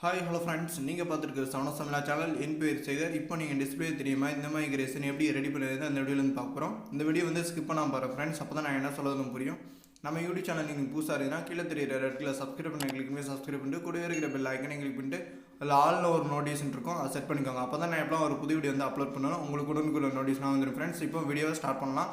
Hi hello friends, நீங்கள் பார்த்துருக்க sound of Tamizha channel. என் பேர் சேகர். இப்போ நீங்கள் டிஸ்பிளே தெரியுமா இந்த மாதிரி கிரேஷன் எப்படி ரெடி பண்ணுறது அந்த வீடியோவில் பார்க்க போகிறோம். இந்த வீடியோ வந்து ஸ்கிப் பண்ணாமல் பாருங்கள் ஃப்ரெண்ட்ஸ், அப்போ தான் நான் என்ன சொல்லுறதுன்னு புரியும். நம்ம யூடியூப் சேனல் நீங்கள் புதுசாக இருக்குன்னா கீழே தெரியுற ரெட் கலர் சப்ஸ்கிரைப் பண்ண கிளிக் பண்ணி சப்ஸ்கிரைப் பண்ணிட்டு கூடவே இருக்கிற பெல் ஐக்கனை கிளிக் பண்ணிட்டு அதில் ஆல்னு ஒரு நோட்டிஃபிகேஷன் இருக்கும், அதை செட் பண்ணிக்கோங்க. அப்போ தான் நான் எப்போ ஒரு புது வீடியோ வந்து அப்லோட் பண்ணணும் உங்களுக்கு உடனுக்குள்ள நோட்டிஃபிகேஷன் வந்துடும் ஃப்ரெண்ட்ஸ். இப்போ வீடியோவை ஸ்டார்ட் பண்ணலாம்.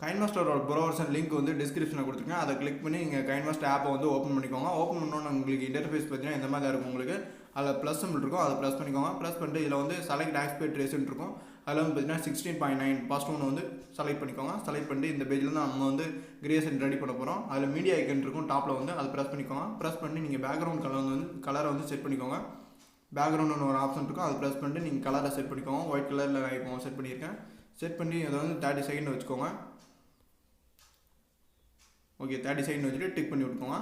கைன்மாஸ்டரோட ப்ரௌசர் லிங்க் வந்து டிஸ்கிரிப்ஷனில் கொடுத்துருக்கேன். அதை கிளிக் பண்ணி நீங்கள் கைன்மாஸ்டர் ஆப்பை வந்து ஓப்பன் பண்ணிக்கோங்க. ஓப்பன் பண்ணோன்னு உங்களுக்கு இன்டர்ஃபேஸ் பார்த்தீங்கன்னா இந்த மாதிரி தான் இருக்கும். உங்களுக்கு அதில் ப்ளஸ் சிம்பிள் இருக்கும், அதை ப்ரெஸ் பண்ணிக்கோங்க. ப்ரெஸ் பண்ணிட்டு இதில் வந்து செலக்ட் ஆக்ஸ்பேட் ரேஷன் இருக்கும். அதில் வந்து பார்த்தீங்கன்னா 16.9 பாஸ்ட் ஒன்று வந்து செலக்ட் பண்ணிக்கோங்க. செலக்ட் பண்ணிட்டு இந்த பேஜில் தான் நம்ம வந்து கிரியேஷன் ரெடி பண்ண போகிறோம். அதில் மீடியா ஐக்கன் இருக்கும் டாப்பில் வந்து அதை ப்ரெஸ் பண்ணிக்கோங்க. ப்ரெஸ் பண்ணி நீங்கள் பேக்ரவுண்ட் கலரை வந்து செட் பண்ணிக்கோங்க. பேக்ரவுண்டுன்னு ஒரு ஆப்ஷன் இருக்கும், அதை ப்ரெஸ் பண்ணிட்டு நீங்கள் கலரை செட் பண்ணிக்கோங்க. ஒயிட் கலரில் நான் இப்போ செட் பண்ணியிருக்கேன். செட் பண்ணி அதை வந்து 30 செகண்ட் வச்சுக்கோங்க. ஓகே, 30 செகண்ட் வச்சுட்டு டிக் பண்ணி விட்டுக்கோங்க.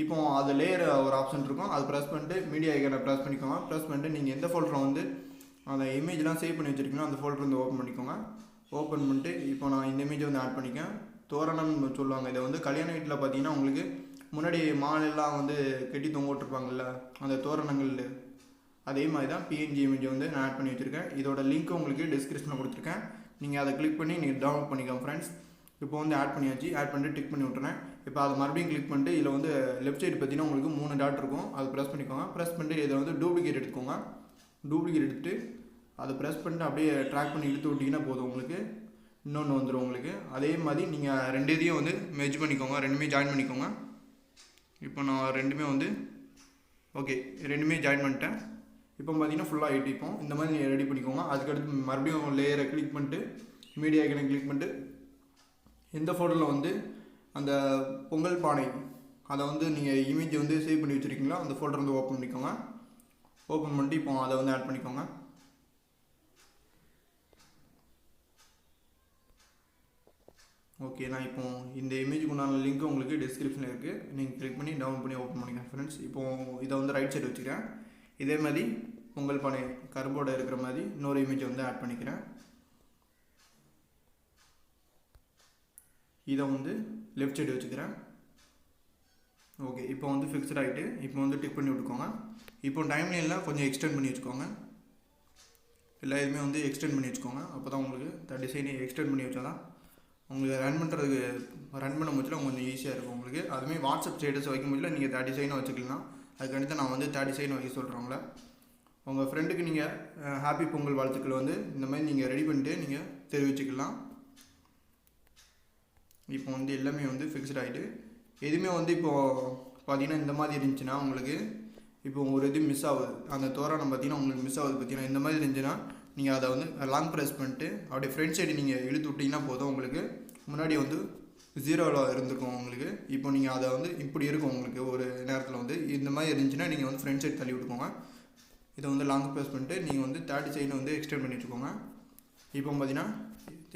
இப்போ அது லேயர் ஒரு ஆப்ஷன் இருக்கும், அது ப்ரெஸ் பண்ணிட்டு மீடியா ஐக்கனை ப்ரெஸ் பண்ணிக்கோங்க. ப்ரெஸ் பண்ணிட்டு நீங்கள் எந்த ஃபோல்டரை வந்து அந்த இமேஜ்லாம் சேவ் பண்ணி வச்சுருக்கீங்களோ அந்த ஃபோல்டர் வந்து ஓப்பன் பண்ணிக்கோங்க. ஓப்பன் பண்ணிட்டு இப்போ நான் இந்த இமேஜை வந்து ஆட் பண்ணிக்கேன். தோரணம்னு சொல்லுவாங்க. இதை வந்து கல்யாண வீட்டில் பார்த்தீங்கன்னா உங்களுக்கு முன்னாடி மாலெல்லாம் வந்து கட்டி தொங்க விட்டுருப்பாங்கல்ல அந்த தோரணங்கள், அதே மாதிரி தான் பிஎன்ஜி இமேஜை வந்து நான் ஆட் பண்ணி வச்சுருக்கேன். இதோட லிங்க் உங்களுக்கு டிஸ்கிரிப்ஷனில் கொடுத்துருக்கேன், நீங்கள் அதை கிளிக் பண்ணி நீங்கள் டவுன்லோட் பண்ணிக்கோங்க ஃப்ரெண்ட்ஸ். இப்போ வந்து ஆட் பண்ணியாச்சு. ஆட் பண்ணிட்டு டிக் பண்ணி விட்டுறேன். இப்போ அதை மறுபடியும் கிளிக் பண்ணிட்டு இதில் வந்து லெஃப்ட் சைடு பார்த்தீங்கன்னா உங்களுக்கு 3 டாட் இருக்கும், அதை ப்ரெஸ் பண்ணிக்கோங்க. ப்ரெஸ் பண்ணிட்டு இதை வந்து டூப்ளிகேட் எடுத்துக்கோங்க. டூப்ளிகேட் எடுத்துகிட்டு அதை ப்ரெஸ் பண்ணிட்டு அப்படியே ட்ராக் பண்ணி இழுத்து விட்டிங்கன்னா போதும், உங்களுக்கு இன்னொன்று வந்துடும் உங்களுக்கு. அதே மாதிரி நீங்கள் ரெண்டு இதையும் வந்து மெர்ஜ் பண்ணிக்கோங்க, ரெண்டுமே ஜாயின் பண்ணிக்கோங்க. இப்போ நான் ரெண்டுமே வந்து ஓகே ரெண்டுமே ஜாயின் பண்ணிட்டேன். இப்போ பார்த்தீங்கன்னா ஃபுல்லாக ஐட்டிப்போம் இந்த மாதிரி நீங்கள் ரெடி பண்ணிக்கோங்க. அதுக்கடுத்து மறுபடியும் லேயரை கிளிக் பண்ணிட்டு மீடியா ஐக்கனை கிளிக் பண்ணிட்டு எந்த ஃபோட்டோவில் வந்து அந்த பொங்கல் பானை அதை வந்து நீங்கள் இமேஜ் வந்து சேவ் பண்ணி வச்சுருக்கீங்களோ அந்த ஃபோல்டர் வந்து ஓப்பன் பண்ணிக்கோங்க. ஓப்பன் பண்ணிட்டு இப்போ அதை வந்து ஆட் பண்ணிக்கோங்க. ஓகே, நான் இப்போ இந்த இமேஜுக்கு உண்டான லிங்க் உங்களுக்கு டிஸ்கிரிப்ஷனில் இருக்குது, நீங்கள் கிளிக் பண்ணி டவுன்லோட் பண்ணி ஓப்பன் பண்ணிக்கோங்க ஃப்ரெண்ட்ஸ். இப்போது இதை வந்து ரைட் சைடு வச்சுக்கிறேன். இதே மாதிரி பொங்கல் பானை கரும்போடு இருக்கிற மாதிரி இன்னொரு இமேஜை வந்து ஆட் பண்ணிக்கிறேன். இதை வந்து லெஃப்ட் சைடு வச்சுக்கிறேன். ஓகே, இப்போ வந்து ஃபிக்ஸ்ட் ஆகிட்டு இப்போ வந்து டிக் பண்ணி விட்டுக்கோங்க. இப்போ டைம்லைனில் கொஞ்சம் எக்ஸ்டெண்ட் பண்ணி வச்சுக்கோங்க. எல்லா இதுவுமே வந்து எக்ஸ்டெண்ட் பண்ணி வச்சுக்கோங்க. அப்போ தான் உங்களுக்கு டிசைனை எக்ஸ்டெண்ட் பண்ணி வச்சா தான் உங்களுக்கு ரன் பண்ண முடியல கொஞ்சம் ஈஸியாக இருக்கும் உங்களுக்கு. அதுமாதிரி வாட்ஸ்அப் ஸ்டேட்டஸ் வைக்க முடியல நீங்கள் 30 செகண்ட் வச்சுக்கலாம். அதுக்கடுத்து நான் வந்து 30 செகண்ட் வைக்க சொல்கிறவங்கள உங்கள் ஃப்ரெண்டுக்கு நீங்கள் ஹாப்பி பொங்கல் வாழ்த்துக்கள் வந்து இந்த மாதிரி நீங்கள் ரெடி பண்ணிட்டு நீங்கள் தெரிவிச்சுக்கலாம். இப்போ வந்து எல்லாமே வந்து ஃபிக்ஸ்ட் ஆகிட்டு எதுவுமே வந்து இப்போது பார்த்தீங்கன்னா இந்த மாதிரி இருந்துச்சுன்னா உங்களுக்கு இப்போ ஒரு இது மிஸ் ஆகுது, அந்த தோரணம் பார்த்தீங்கன்னா உங்களுக்கு மிஸ் ஆகுது பார்த்தீங்கன்னா இந்த மாதிரி இருந்துச்சுன்னா நீங்கள் அதை வந்து லாங் ப்ரெஸ் பண்ணிட்டு அப்படியே ஃப்ரண்ட் சைடு நீங்கள் இழுத்து விட்டிங்கன்னா போதும், உங்களுக்கு முன்னாடி வந்து 0ல் இருந்திருக்கும் உங்களுக்கு. இப்போ நீங்கள் அதை வந்து இப்படி இருக்கும் உங்களுக்கு ஒரு நேரத்தில் வந்து இந்த மாதிரி இருந்துச்சுன்னா நீங்கள் வந்து ஃப்ரண்ட் சைடு தள்ளி விட்டுக்கோங்க. இதை வந்து லாங் ப்ரெஸ் பண்ணிட்டு நீங்கள் வந்து 30 செகண்ட் வந்து எக்ஸ்டெண்ட் பண்ணி வச்சுக்கோங்க. இப்போ பார்த்தீங்கன்னா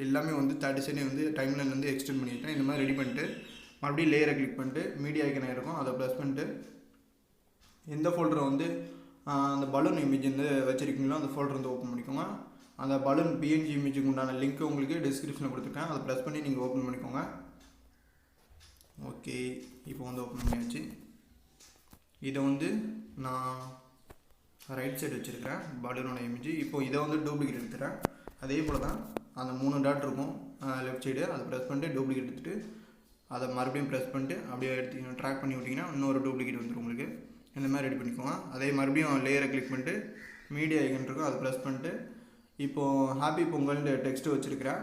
எல்லாமே வந்து 30 செகண்ட் வந்து டைம்லைன் வந்து எக்ஸ்டெண்ட் பண்ணியிருக்கேன். இந்த மாதிரி ரெடி பண்ணிட்டு மறுபடியும் லேயரை கிளிக் பண்ணிட்டு மீடியா ஐக்கன் இருக்கும், அதை ப்ரெஸ் பண்ணிட்டு எந்த ஃபோல்டரை வந்து அந்த பலூன் இமேஜ் வந்து வச்சுருக்கீங்களோ அந்த ஃபோல்டர் வந்து ஓப்பன் பண்ணிக்கோங்க. அந்த பலூன் பிஎன்ஜி இமேஜுக்கு உண்டான லிங்க் உங்களுக்கு டிஸ்கிரிப்ஷனில் கொடுத்துருக்கேன், அதை ப்ரெஸ் பண்ணி நீங்கள் ஓப்பன் பண்ணிக்கோங்க. ஓகே, இப்போ வந்து ஓப்பன் பண்ணியாச்சு. இதை வந்து நான் ரைட் சைடு வச்சுருக்கிறேன் பலூனோட இமேஜ். இப்போது இதை வந்து டூப்ளிகேட் எடுத்துகிறேன். அதே போல் தான் அந்த 3 டாட் இருக்கும் லெஃப்ட் சைடு, அதை ப்ரெஸ் பண்ணிட்டு டூப்ளிகேட் எடுத்துகிட்டு அதை மறுபடியும் ப்ரெஸ் பண்ணிட்டு அப்படியே எடுத்து ட்ராக் பண்ணி விட்டிங்கன்னா இன்னொரு டூப்ளிகேட் வந்துடும் உங்களுக்கு. இந்த மாதிரி ரெடி பண்ணிக்கோங்க. அதே மறுபடியும் லேயரை கிளிக் பண்ணிட்டு மீடியா ஐக்கன் இருக்கும், அதை ப்ரெஸ் பண்ணிட்டு இப்போது ஹாப்பி பொங்கல்னு டெக்ஸ்ட்டு வச்சுருக்கிறேன்.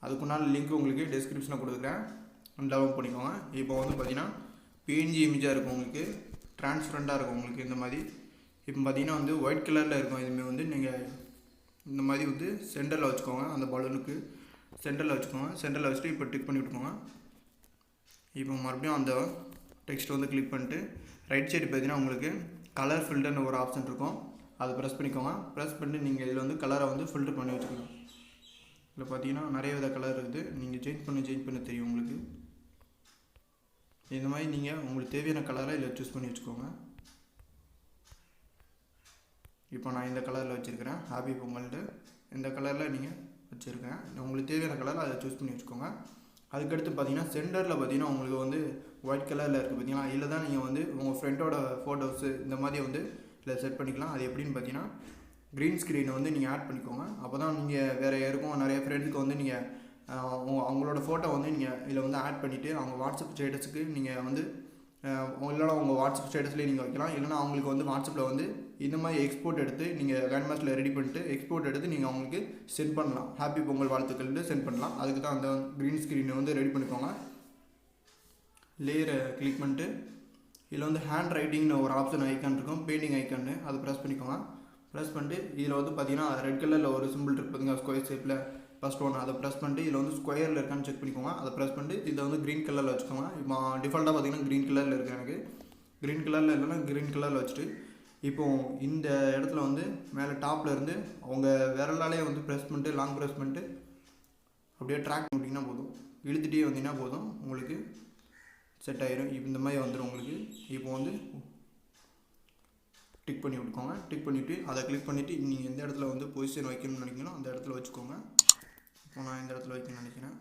அதுக்குண்டான லிங்க் உங்களுக்கு டிஸ்கிரிப்ஷனில் கொடுக்குறேன், டவுன்லோட் பண்ணிக்கோங்க. இப்போ வந்து பார்த்தீங்கன்னா பிஎன்ஜி இமேஜாக இருக்கும் உங்களுக்கு, டிரான்ஸ்பரண்ட்டாக இருக்கும் உங்களுக்கு இந்த மாதிரி. இப்போ பார்த்தீங்கன்னா வந்து ஒயிட் கலரில் இருக்கும். இதுமாதிரி வந்து நீங்கள் இந்த மாதிரி வந்து சென்டரில் வச்சுக்கோங்க, அந்த பலூனுக்கு சென்டரில் வச்சுக்கோங்க. சென்டரில் வச்சுட்டு இப்போ டிக் பண்ணி விட்டுக்கோங்க. இப்போ மறுபடியும் அந்த டெக்ஸ்ட் வந்து கிளிக் பண்ணிட்டு ரைட் சைடு பார்த்தீங்கன்னா உங்களுக்கு கலர் ஃபில்டர்னு ஒரு ஆப்ஷன் இருக்கும், அதை ப்ரெஸ் பண்ணிக்கோங்க. ப்ரெஸ் பண்ணிட்டு நீங்கள் இதில் வந்து கலரை வந்து ஃபில்டர் பண்ணி வச்சுக்கோங்க. இதில் பார்த்தீங்கன்னா நிறைய வித கலர் இருக்குது, நீங்கள் சேஞ்ச் பண்ண தெரியும் உங்களுக்கு. இந்த மாதிரி நீங்கள் உங்களுக்கு தேவையான கலரை இதில் சூஸ் பண்ணி வச்சுக்கோங்க. இப்போ நான் இந்த கலரில் வச்சுருக்கிறேன் ஹாப்பி பொங்கல்ட்டு, இந்த கலரில் நீங்கள் வச்சுருக்கேன். உங்களுக்கு தேவையான கலரை அதை சூஸ் பண்ணி வச்சுக்கோங்க. அதுக்கடுத்து பார்த்தீங்கன்னா சென்டரில் பார்த்தீங்கன்னா உங்களுக்கு வந்து ஒயிட் கலரில் இருக்குது பார்த்தீங்களா, இதில் தான் நீங்கள் வந்து உங்கள் ஃப்ரெண்டோட ஃபோட்டோஸு இந்த மாதிரி வந்து இதில் செட் பண்ணிக்கலாம். அது எப்படின்னு பார்த்தீங்கன்னா க்ரீன் ஸ்க்ரீனை வந்து நீங்கள் ஆட் பண்ணிக்கோங்க. அப்போ தான் நீங்கள் வேறு யாருக்கும் நிறைய ஃப்ரெண்டுக்கு வந்து நீங்கள் அவங்களோட ஃபோட்டோ வந்து நீங்கள் இதில் வந்து ஆட் பண்ணிவிட்டு அவங்க வாட்ஸ்அப் ஸ்டேட்டஸுக்கு நீங்கள் வந்து இல்லைனா உங்கள் வாட்ஸ்அப் ஸ்டேட்டஸ்லேயே நீங்கள் வைக்கலாம். இல்லைனா அவங்களுக்கு வந்து வாட்ஸ்அப்பில் வந்து இந்த மாதிரி எக்ஸ்போர்ட் எடுத்து நீங்கள் கைன்மாஸ்டரில் ரெடி பண்ணிட்டு எக்ஸ்போர்ட் எடுத்து நீங்கள் அவங்களுக்கு சென்ட் பண்ணலாம். ஹாப்பி பொங்கல் வாழ்த்துக்கள்னு சென்ட் பண்ணலாம். அதுக்கு தான் அந்த க்ரீன் ஸ்க்ரீனை வந்து ரெடி பண்ணிக்கோங்க. லேயரை கிளிக் பண்ணிட்டு இதில் வந்து ஹேண்ட் ரைட்டிங்னு ஒரு ஆப்ஷன் ஐக்கான் இருக்கும், பெயிண்டிங் ஐக்கான்னு, அதை ப்ரெஸ் பண்ணிக்கோங்க. ப்ரெஸ் பண்ணிட்டு இதில் வந்து பார்த்தீங்கன்னா ரெட் கலரில் ஒரு சிம்பிள் இருக்குது பார்த்தீங்கன்னா ஸ்கொயர் ஷேப்பில், ஃபஸ்ட் ஒன்று அதை ப்ரெஸ் பண்ணிட்டு இதில் வந்து ஸ்கொயரில் இருக்கான்னு செக் பண்ணிக்கோங்க. அதை ப்ரெஸ் பண்ணிட்டு இதை வந்து க்ரீன் கலரில் வச்சுக்கோங்க. இப்போ டிஃபால்ட்டாக பார்த்தீங்கன்னா க்ரீன் கலரில் இருக்குது. எனக்கு க்ரீன் கலரில் இல்லைன்னா க்ரீன் கலரில் வச்சுட்டு இப்போது இந்த இடத்துல வந்து மேலே டாப்பில் இருந்து அவங்க விரலாலே வந்து ப்ரெஸ் பண்ணிட்டு லாங் ப்ரெஸ் பண்ணிட்டு அப்படியே ட்ராக் பண்ணிங்கன்னா போதும், இழுத்துகிட்டே வந்தீங்கன்னா போதும், உங்களுக்கு செட் ஆயிரும். இப்போ இந்த மாதிரி வந்துடும் உங்களுக்கு. இப்போ வந்து டிக் பண்ணி விட்டுக்கோங்க. டிக் பண்ணிவிட்டு அதை கிளிக் பண்ணிவிட்டு நீங்கள் எந்த இடத்துல வந்து பொசிஷன் வைக்கணும்னு நினைக்கிறீங்களோ அந்த இடத்துல வச்சுக்கோங்க. இப்போ நான் இந்த இடத்துல வைக்கணும்னு நினைக்கிறேன்.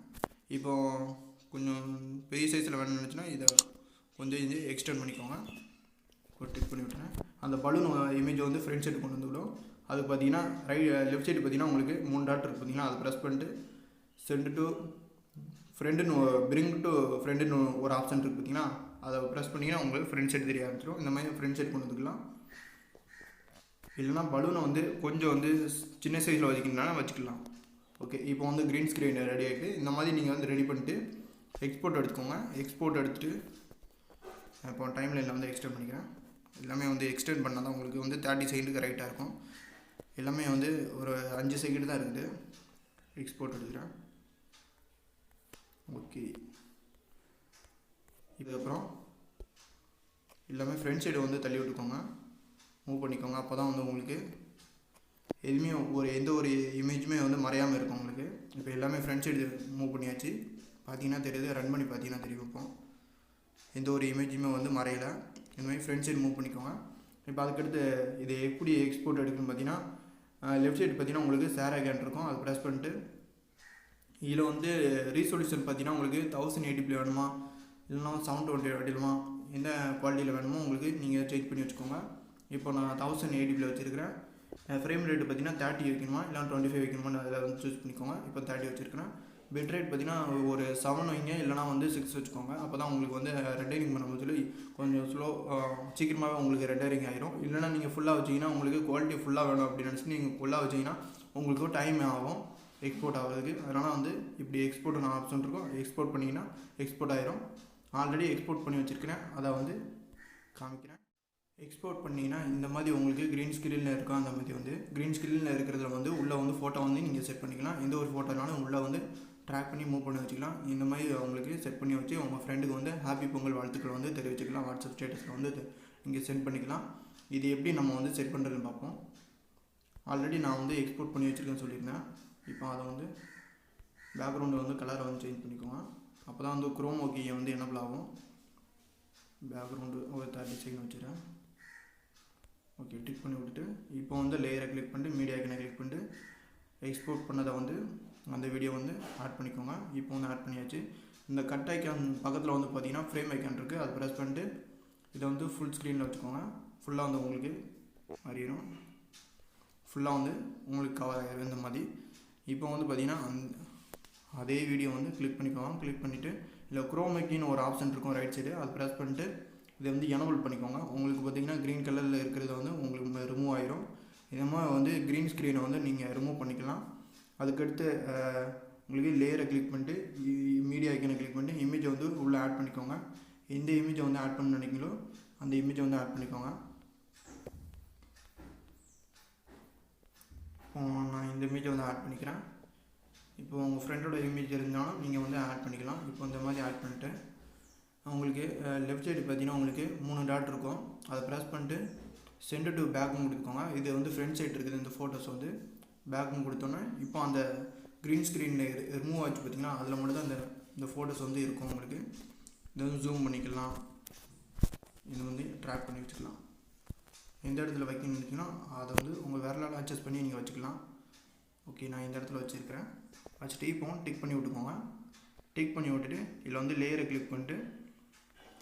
இப்போது கொஞ்சம் பெரிய சைஸில் வேணும்னு நினச்சின்னா இதை கொஞ்சம் இது எக்ஸ்டெண்ட் பண்ணிக்கோங்க. ஒரு டிக் பண்ணி விட்டுறேன். அந்த பலூன் இமேஜை வந்து ஃப்ரண்ட் சைடு கொண்டு வந்து விடும். அது பார்த்தீங்கன்னா லெஃப்ட் சைடு பார்த்தீங்கன்னா உங்களுக்கு 3 டாட் இருக்குது பார்த்தீங்கன்னா, அதை ப்ரெஸ் பண்ணிட்டு சென்ட் டு ஃப்ரெண்டுன்னு பிரிங் டு ஃப்ரெண்டுன்னு ஒரு ஆப்ஷன் இருக்குது பார்த்தீங்கன்னா, அதை ப்ரெஸ் பண்ணிங்கன்னா உங்களுக்கு ஃப்ரண்ட் சைடு தெரிய ஆரம்பிச்சிடும். இந்த மாதிரி ஃப்ரண்ட் சைடு கொண்டு வந்துக்கலாம். இல்லைனா பலூனை வந்து கொஞ்சம் வந்து சின்ன சைஸில் வச்சுக்கலாம். ஓகே, இப்போ வந்து க்ரீன் ஸ்க்ரீன் ரெடி ஆகிட்டு இந்த மாதிரி நீங்கள் வந்து ரெடி பண்ணிட்டு எக்ஸ்போர்ட் எடுத்துக்கோங்க. எக்ஸ்போர்ட் எடுத்துகிட்டு இப்போ டைம் லைனில் வந்து எக்ஸ்டெண்ட் பண்ணிக்கிறேன். எல்லாமே வந்து எக்ஸ்டெண்ட் பண்ணால் தான் உங்களுக்கு வந்து 30 செகண்டுக்கு கரெக்டாக இருக்கும். எல்லாமே வந்து ஒரு 5 செகண்ட் தான் இருக்குது. எக்ஸ்போர்ட் எடுத்துக்கிறேன். ஓகே, இதுக்கப்புறம் எல்லாமே ஃப்ரண்ட் சைடு வந்து தள்ளி விட்டுக்கோங்க, மூவ் பண்ணிக்கோங்க. அப்போ தான் வந்து உங்களுக்கு எதுவுமே எந்த ஒரு இமேஜுமே வந்து மறையாமல் இருக்கும் உங்களுக்கு. இப்போ எல்லாமே ஃப்ரண்ட் சைடு மூவ் பண்ணியாச்சு. பார்த்தீங்கன்னா தெரியுது, ரன் பண்ணி பார்த்தீங்கன்னா தெரியும். இப்போ எந்த ஒரு இமேஜுமே வந்து மறையலை. இந்த மாதிரி ஃப்ரண்ட் சைடு மூவ் பண்ணிக்கோங்க. இப்போ அதுக்கடுத்து இது எப்படி எக்ஸ்போர்ட் எடுக்குன்னு பார்த்தீங்கன்னா லெஃப்ட் சைடு பார்த்தீங்கன்னா உங்களுக்கு ஷேர் ஐகான் இருக்கும், அதை ப்ரெஸ் பண்ணிட்டு இதில் வந்து ரீசொல்யூஷன் பார்த்தீங்கன்னா உங்களுக்கு 1080p வேணுமா இல்லைனா 720 வேணுமா, எந்த குவாலிட்டியில் வேணுமோ உங்களுக்கு நீங்கள் சேஞ்ச் பண்ணி வச்சுக்கோங்க. இப்போ நான் 1080p வச்சுருக்கிறேன். ஃப்ரேம் ரேட்டு பார்த்தீங்கன்னா 30 வைக்கணுமா இல்லை 25 வைக்கணுமான்னு அதில் வந்து சூஸ் பண்ணிக்கோங்க. இப்போ 30 வச்சுருக்கிறேன். பிட் ரேட் பார்த்தீங்கன்னா ஒரு 7 வைங்க, இல்லைனா வந்து 6 வச்சுக்கோங்க. அப்போ தான் உங்களுக்கு வந்து ரெண்டரிங் பண்ணும்போது சொல்லி கொஞ்சம் சீக்கிரமாகவே உங்களுக்கு ரெண்டரிங் ஆகிரும். இல்லைனா நீங்கள் ஃபுல்லாக வச்சிங்கன்னா உங்களுக்கு குவாலிட்டி ஃபுல்லாக வேணும் அப்படின்னு நினச்சி நீங்கள் ஃபுல்லாக வச்சிங்கன்னா உங்களுக்கு டைம் ஆகும் எக்ஸ்போர்ட் ஆகிறதுக்கு. அதனால் வந்து இப்படி எக்ஸ்போர்ட் ஆப்ஷன் இருக்கும், எக்ஸ்போர்ட் பண்ணிங்கன்னா எக்ஸ்போர்ட் ஆகிரும். ஆல்ரெடி எக்ஸ்போர்ட் பண்ணி வச்சுருக்கிறேன், அதை வந்து காமிக்கிறேன். எக்ஸ்போர்ட் பண்ணிங்கன்னா இந்த மாதிரி உங்களுக்கு க்ரீன் ஸ்க்ரீனில் இருக்கும். அந்த மாதிரி வந்து க்ரீன் ஸ்க்ரீனில் இருக்கிறதுல வந்து உள்ளே வந்து ஃபோட்டோ வந்து நீங்கள் செட் பண்ணிக்கலாம். எந்த ஒரு ஃபோட்டோனாலும் உள்ளே வந்து ட்ராக் பண்ணி மூவ் பண்ணி வச்சுக்கலாம். இந்த மாதிரி உங்களுக்கு செட் பண்ணி வச்சு உங்கள் ஃப்ரெண்டுக்கு வந்து ஹாப்பி பொங்கல் வாழ்த்துக்கள் வந்து தெரிவிச்சுக்கலாம். வாட்ஸ்அப் ஸ்டேட்டஸில் வந்து நீங்கள் சென்ட் பண்ணிக்கலாம். இது எப்படி நம்ம வந்து செட் பண்ணுறதுன்னு பார்ப்போம். ஆல்ரெடி நான் வந்து எக்ஸ்போர்ட் பண்ணி வச்சுருக்கேன்னு சொல்லியிருந்தேன். இப்போ அதை வந்து பேக்ரவுண்டை வந்து கலரை வந்து சேஞ்ச் பண்ணிக்கோங்க. அப்போ தான் வந்து குரோமோ கீயை வந்து எனபிள் ஆகும். பேக்ரவுண்டு ஒரு 30 செகண்ட் வச்சுக்கிறேன். ஓகே, டிக் பண்ணி விட்டுட்டு இப்போ வந்து லேயரை கிளிக் பண்ணிட்டு மீடியா ஐக்கனை கிளிக் பண்ணிட்டு எக்ஸ்போர்ட் பண்ணதை வந்து அந்த வீடியோ வந்து ஆட் பண்ணிக்கோங்க. இப்போ வந்து ஆட் பண்ணியாச்சு. இந்த கட் ஐக்கான் பக்கத்தில் வந்து பார்த்தீங்கன்னா ஃப்ரேம் ஐக்கான் இருக்குது, அதை ப்ரெஸ் பண்ணிட்டு இதை வந்து ஃபுல் ஸ்க்ரீனில் வச்சுக்கோங்க. ஃபுல்லாக வந்து உங்களுக்கு அறியணும், ஃபுல்லாக வந்து உங்களுக்கு கவர் ஆகிடும் இந்த மாதிரி. இப்போ வந்து பார்த்தீங்கன்னா அதே வீடியோ வந்து கிளிக் பண்ணிக்கோங்க. கிளிக் பண்ணிவிட்டு இல்லை குரோமேக்கின்னு ஒரு ஆப்ஷன் இருக்கும் ரைட் சைடு, அதை ப்ரெஸ் பண்ணிட்டு இதை வந்து எனபிள் பண்ணிக்கோங்க. உங்களுக்கு பார்த்தீங்கன்னா க்ரீன் கலரில் இருக்கிறது வந்து உங்களுக்கு ரிமூவ் ஆகிரும். இந்த மாதிரி வந்து க்ரீன் ஸ்க்ரீனை வந்து நீங்கள் ரிமூவ் பண்ணிக்கலாம். அதுக்கடுத்து உங்களுக்கு லேயரை கிளிக் பண்ணிட்டு மீடியா ஐக்கனை கிளிக் பண்ணிட்டு இமேஜை வந்து உள்ளே ஆட் பண்ணிக்கோங்க. எந்த இமேஜை வந்து ஆட் பண்ண நினைக்கிறீங்களோ அந்த இமேஜை வந்து ஆட் பண்ணிக்கோங்க. நான் இந்த இமேஜை வந்து ஆட் பண்ணிக்கிறேன். இப்போ உங்கள் ஃப்ரெண்டோட இமேஜ் இருந்தாலும் நீங்கள் வந்து ஆட் பண்ணிக்கலாம். இப்போ இந்த மாதிரி ஆட் பண்ணிட்டு உங்களுக்கு லெஃப்ட் சைடு பார்த்தீங்கன்னா உங்களுக்கு 3 டாட் இருக்கும், அதை ப்ரெஸ் பண்ணிட்டு சென்ட் டு பேக்கும் கொடுத்துக்கோங்க. இது வந்து ஃப்ரண்ட் சைடு இருக்குது. இந்த ஃபோட்டோஸ் வந்து பேக்கும் கொடுத்தோன்னே இப்போ அந்த க்ரீன் ஸ்க்ரீனில் ரிமூவ் ஆச்சு பார்த்தீங்கன்னா அதில் மட்டும் தான் இந்த ஃபோட்டோஸ் வந்து இருக்கும். உங்களுக்கு இதை வந்து ஜூம் பண்ணிக்கலாம், இது வந்து ட்ராக் பண்ணி வச்சுக்கலாம். எந்த இடத்துல வைக்கணும்னு நினைச்சிங்கன்னா அதை வந்து உங்கள் விரலால் அட்ஜஸ்ட் பண்ணி நீங்கள் வச்சுக்கலாம். ஓகே, நான் இந்த இடத்துல வச்சுருக்கிறேன். வச்சுட்டு இப்போ டிக் பண்ணி விட்டுக்கோங்க. டிக் பண்ணி விட்டுட்டு இதில் வந்து லேயரை கிளிக் பண்ணிட்டு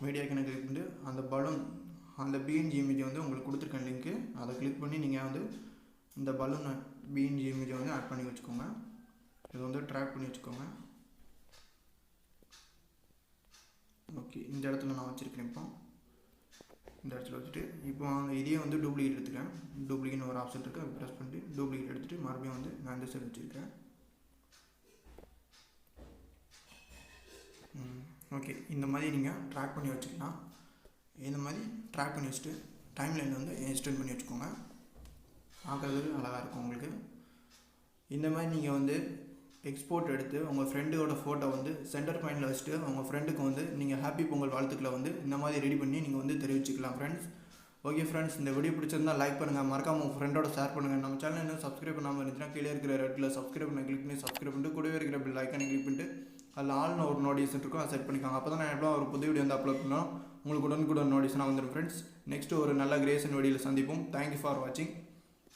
மீடியா ஐக்கனை கிளிக் பண்ணிட்டு அந்த பலூன் அந்த பிஎன்ஜி இமேஜை வந்து உங்களுக்கு கொடுத்துருக்கேன் லிங்க்கு, அதை கிளிக் பண்ணி நீங்கள் வந்து இந்த பலூன் பிஎன்ஜி இமேஜை வந்து ஆட் பண்ணி வச்சுக்கோங்க. இதை வந்து ட்ராக் பண்ணி வச்சுக்கோங்க. ஓகே, இந்த இடத்துல நான் வச்சுருக்கேன். இப்போ இந்த இடத்துல வச்சுட்டு இப்போ இதே வந்து டூப்ளிகேட் எடுத்துக்கிறேன். டூப்ளிகேட்னு ஒரு ஆப்ஷன் இருக்குது, அதை ப்ரெஸ் பண்ணிட்டு டூப்ளிகேட் எடுத்துகிட்டு மறுபடியும் வந்து நான் இந்த சைடு வச்சுருக்கேன். ஓகே, இந்த மாதிரி நீங்கள் ட்ராக் பண்ணி வச்சுக்கலாம். இந்த மாதிரி ட்ராக் பண்ணி வச்சுட்டு டைம்லைன் வந்து எக்ஸ்டெண்ட் பண்ணி வச்சுக்கோங்க. பார்க்குறதுக்கு அழகாக இருக்கும் உங்களுக்கு. இந்த மாதிரி நீங்கள் வந்து எக்ஸ்போர்ட் எடுத்து உங்கள் ஃப்ரெண்டோட ஃபோட்டோ வந்து சென்டர் பாயிண்டில் வச்சுட்டு உங்கள் ஃப்ரெண்டுக்கு வந்து நீங்கள் ஹாப்பி பொங்கல் வாழ்த்துக்களை வந்து இந்த மாதிரி ரெடி பண்ணி நீங்கள் வந்து தெரிவிச்சுக்கலாம் ஃப்ரெண்ட்ஸ். ஓகே ஃப்ரெண்ட்ஸ், இந்த வீடியோ பிடிச்சிருந்தால் லைக் பண்ணுங்கள், மறக்காமல் உங்கள் ஃப்ரெண்டோட ஷேர் பண்ணுங்கள். நம்ம சேனல் இன்னும் சப்ஸ்கிரைப் பண்ணாமல் இருந்துச்சுன்னா கீழே இருக்கிற ரெட்டில் சப்ஸ்கிரைப் பண்ண கிளிக் பண்ணி சப்ஸ்கிரைப் பண்ணிட்டு கூடவே இருக்கிற பெல் ஐக்கானை கிளிக் பண்ணிட்டு அதில் ஆல்னு ஒரு நோட்டிஃபிகேஷன் இருக்கும், அதை செட் பண்ணிக்காங்க. அப்போ தான் நான் எப்போ ஒரு புது வீடியோ வந்து அப்லோட் பண்ணோம் உங்களுக்கு உடனுக்குடன் நோட்டிஃபிகேஷனாக வந்துடும் ஃப்ரெண்ட்ஸ். நெக்ஸ்ட்டு ஒரு நல்ல கிரியேஷன் வீடியோவில் சந்திப்போம். தேங்க்யூ ஃபார் வாட்சிங்.